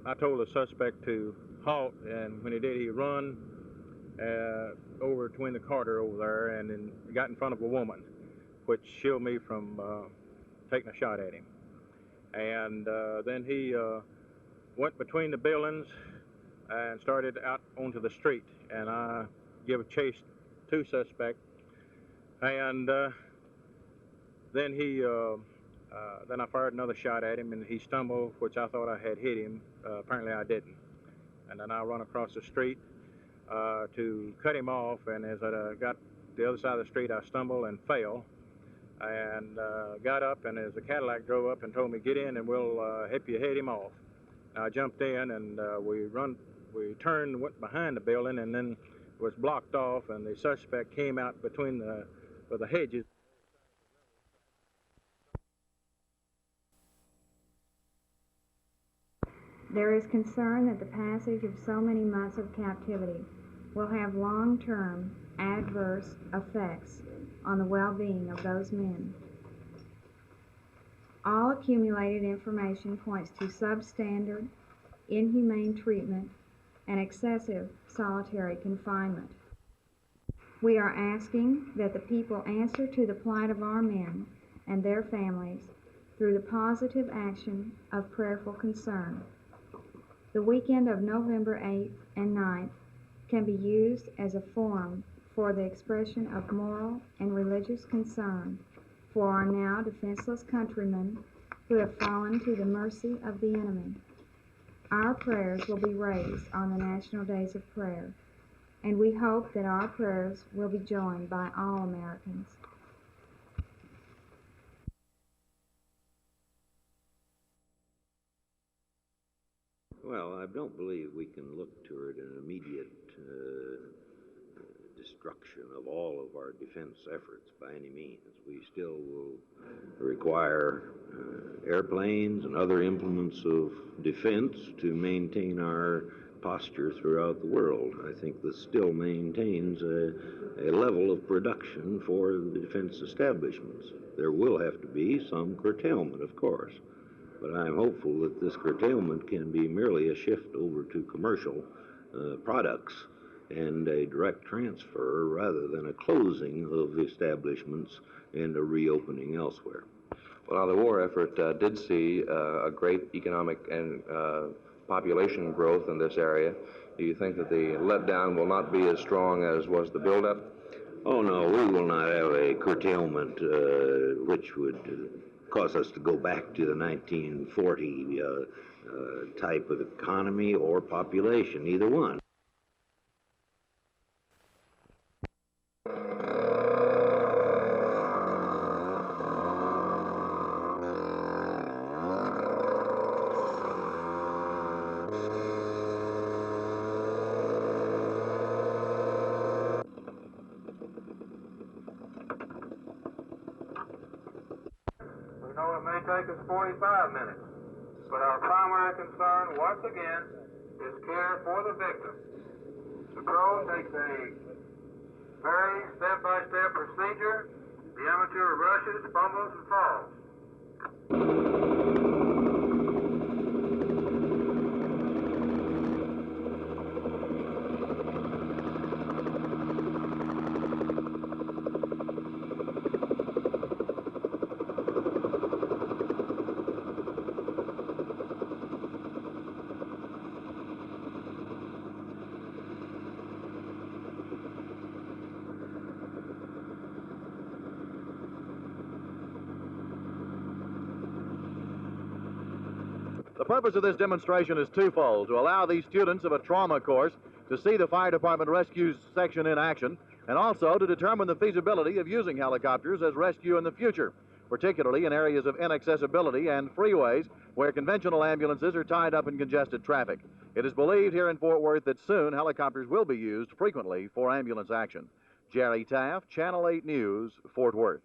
I told the suspect to halt, and when he did, he run over between the Carter over there and then got in front of a woman, which shielded me from taking a shot at him. And then he went between the buildings and started out onto the street, and I gave chase to suspect, and then then I fired another shot at him, and he stumbled, which I thought I had hit him. Apparently I didn't. And then I run across the street to cut him off, and as I got the other side of the street, I stumbled and fell, and got up, and as the Cadillac drove up and told me, get in and we'll help you head him off. I jumped in, and we turned and went behind the building, and then it was blocked off, and the suspect came out between the hedges. There is concern that the passage of so many months of captivity will have long-term adverse effects on the well-being of those men. All accumulated information points to substandard, inhumane treatment, and excessive solitary confinement. We are asking that the people answer to the plight of our men and their families through the positive action of prayerful concern. The weekend of November 8th and 9th can be used as a forum for the expression of moral and religious concern for our now defenseless countrymen who have fallen to the mercy of the enemy. Our prayers will be raised on the National Days of Prayer, and we hope that our prayers will be joined by all Americans. Well, I don't believe we can look toward an immediate destruction of all of our defense efforts by any means. We still will require airplanes and other implements of defense to maintain our posture throughout the world. I think this still maintains a level of production for the defense establishments. There will have to be some curtailment, of course. But I'm hopeful that this curtailment can be merely a shift over to commercial products and a direct transfer rather than a closing of establishments and a reopening elsewhere. Well, now the war effort did see a great economic and population growth in this area. Do you think that the letdown will not be as strong as was the buildup? Oh, no, we will not have a curtailment which would cause us to go back to the 1940 type of economy or population, either one. Take us 45 minutes, but our primary concern, once again, is care for the victim. The Crow takes a very step-by-step procedure. The amateur rushes, fumbles, and falls. The purpose of this demonstration is twofold: to allow these students of a trauma course to see the fire department rescue section in action, and also to determine the feasibility of using helicopters as rescue in the future, particularly in areas of inaccessibility and freeways where conventional ambulances are tied up in congested traffic. It is believed here in Fort Worth that soon helicopters will be used frequently for ambulance action. Jerry Taft, Channel 8 News, Fort Worth.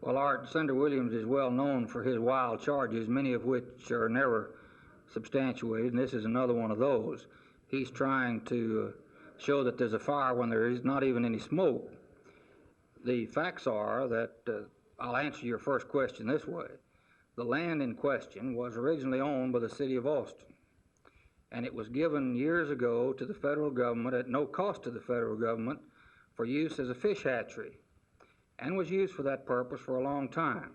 Well, Art, Senator Williams is well known for his wild charges, many of which are never substantiated, and this is another one of those. He's trying to show that there's a fire when there is not even any smoke. The facts are that, I'll answer your first question this way. The land in question was originally owned by the city of Austin, and it was given years ago to the federal government at no cost to the federal government for use as a fish hatchery, and was used for that purpose for a long time.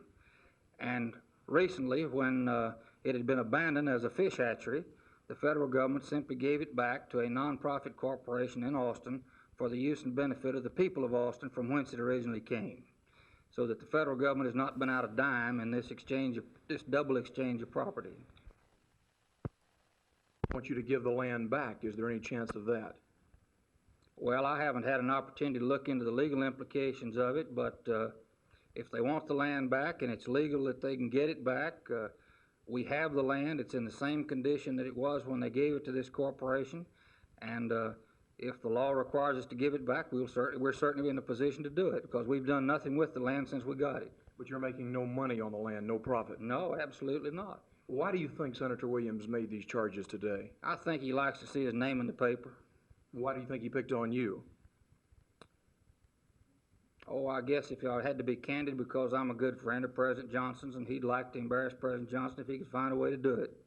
And recently, when it had been abandoned as a fish hatchery, the federal government simply gave it back to a nonprofit corporation in Austin for the use and benefit of the people of Austin from whence it originally came. So that the federal government has not been out a dime in this double exchange of property. I want you to give the land back. Is there any chance of that? Well, I haven't had an opportunity to look into the legal implications of it, but if they want the land back and it's legal that they can get it back, we have the land. It's in the same condition that it was when they gave it to this corporation, and if the law requires us to give it back, we're certainly in a position to do it, because we've done nothing with the land since we got it. But you're making no money on the land, no profit. No, absolutely not. Why do you think Senator Williams made these charges today? I think he likes to see his name in the paper. Why do you think he picked on you? Oh, I guess if I had to be candid, because I'm a good friend of President Johnson's, and he'd like to embarrass President Johnson if he could find a way to do it.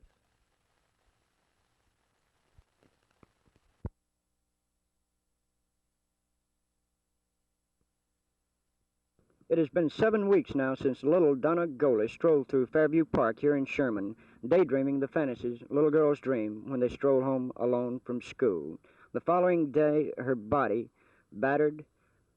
It has been 7 weeks now since little Donna Gollish strolled through Fairview Park here in Sherman, daydreaming the fantasies little girls dream when they stroll home alone from school. The following day, her body, battered,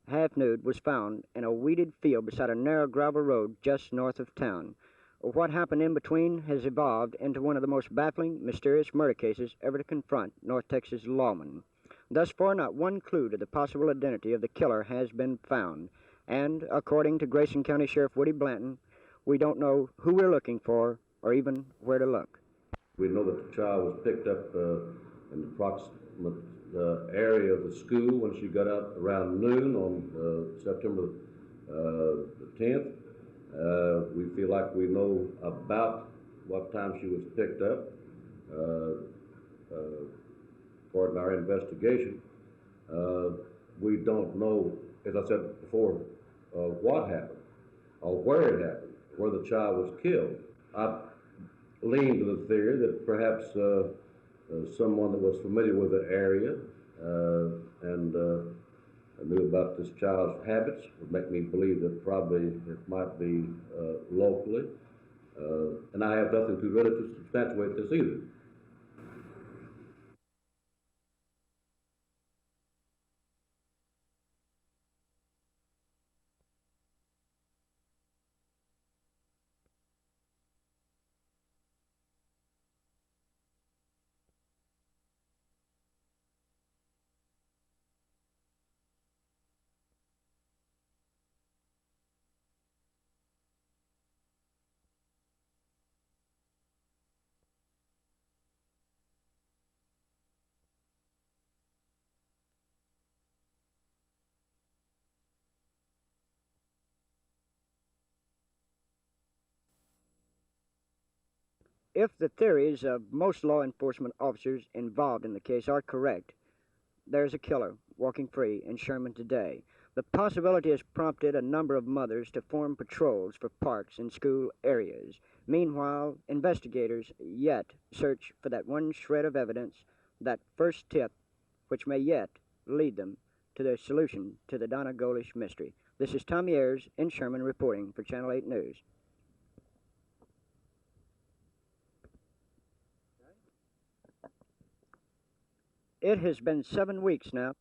half-nude, was found in a weeded field beside a narrow gravel road just north of town. What happened in between has evolved into one of the most baffling, mysterious murder cases ever to confront North Texas lawmen. Thus far, not one clue to the possible identity of the killer has been found. And, according to Grayson County Sheriff Woody Blanton, we don't know who we're looking for or even where to look. We know that the child was picked up in the approximate area of the school when she got out around noon on September the 10th. We feel like we know about what time she was picked up according to our investigation. We don't know, as I said before, what happened or where it happened, where the child was killed. I lean to the theory that perhaps someone that was familiar with the area and knew about this child's habits would make me believe that probably it might be locally. And I have nothing to really to substantiate this either. If the theories of most law enforcement officers involved in the case are correct, there's a killer walking free in Sherman today. The possibility has prompted a number of mothers to form patrols for parks and school areas. Meanwhile, investigators yet search for that one shred of evidence, that first tip, which may yet lead them to the solution to the Donna Gollish mystery. This is Tommy Ayres in Sherman reporting for Channel 8 News. It has been 7 weeks now